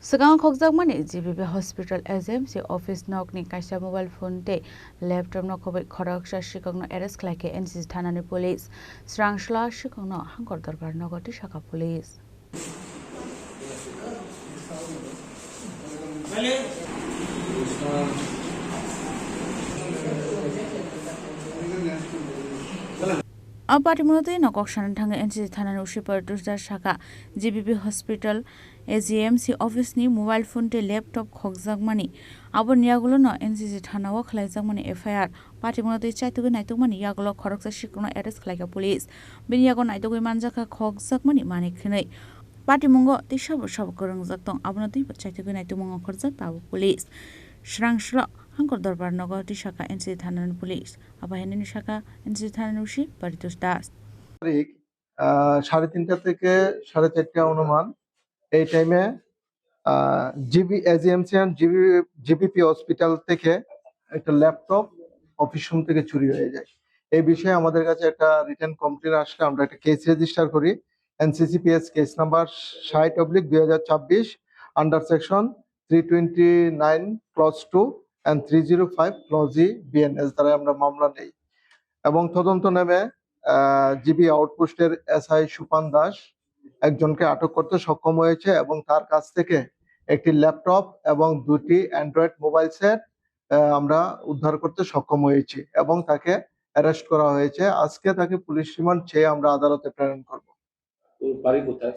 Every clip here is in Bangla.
Segang khokjakmani GBB Hospital SMC office nokni kaisa mobile phone te laptop no khobai khoraksa shikangno arrest khlaike NCC thanani police srangshla shikangno hangkor darbar nogoti shaka police Apati munoti nokok shanan thanga NCC thanani ushipar dusdar shaka GBB Hospital AGMC office ni mobile phone te laptop khokjakmani abo niyagulo no NCC thanao khlaijakmani FIR pati munoti chaitugo naitukmani yagulo khoroksa shikno arrest khlaika police biniyago naitugoi manjaka khokjakmani mani khnei pati mungo tisabo sab korongjak tong abonoti chaitugo naitukmungo khorjak tabo police srangshla hangkor darbar nogoti shaka NCC thanani police abahenini shaka NCC thanani ushi Paritos Das তারিখ 3:30 থেকে 4:30 অনুমান এই টাইমে GB AGMC and GBP hospital থেকে একটা ল্যাপটপ অফিস রুম থেকে চুরি হয়ে যায়। এই বিষয়ে আমাদের কাছে একটা রিটেন কমপ্লেইন আসলে আমরা একটা কেস রেজিস্টার করি NCCPS case number 60/2024 under section 329 clause 2 and 305 clause E BNS দ্বারা আমরা মামলা নেই এবং তদন্ত নেমে জিবি আউটপোস্টের এসআই সুপান দাস একজনকে আটক করতে সক্ষম হয়েছে এবং তার কাছ থেকে একটি ল্যাপটপ এবং দুটি অ্যান্ড্রয়েড মোবাইল সেট আমরা উদ্ধার করতে সক্ষম হয়েছি এবং তাকে অ্যারেস্ট করা হয়েছে। আজকে তাকে পুলিশ রিমান্ড চেয়ে আমরা আদালতে প্রেরণ করব। বাড়ি কোথায়?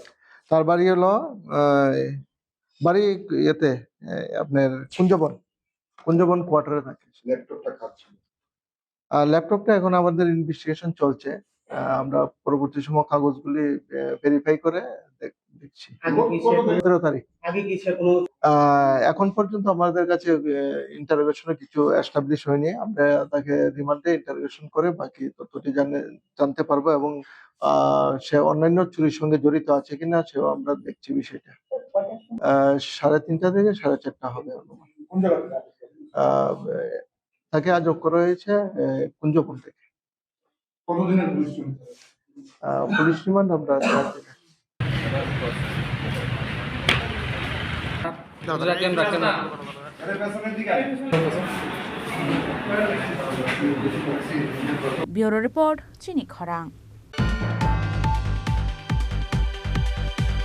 তার বাড়ি হলো বাড়ি ইয়েতে আপনার কুঞ্জবন কোয়ার্টারে থাকে। ল্যাপটপটা খাচ্ছে ল্যাপটপটা এখন আমাদের ইনভেস্টিগেশন চলছে। আমরা পরবর্তী সময় কাগজগুলি ভেরিফাই করে দেখছি। 15 তারিখ আগে কি সে কোনো এখন পর্যন্ত আমাদের কাছে ইন্টারোগেশনে কিছু এস্টাবলিশ হয়নি। আমরা তাকে রিমান্ডে ইন্টারোগেশন করে বাকি তথ্যটি জানতে পারবো এবং সে অন্যান্য চুরির সঙ্গে জড়িত আছে কিনা সেও আমরা দেখছি বিষয়টা। 3:30 থেকে 4:30 হবে অনুমান। কোন জায়গা তাকে আটক করা হয়েছে কুঞ্জবন থেকে। কতদিনের পুলিশ রিমান্ড আমরা Bureau Report Chini Khorang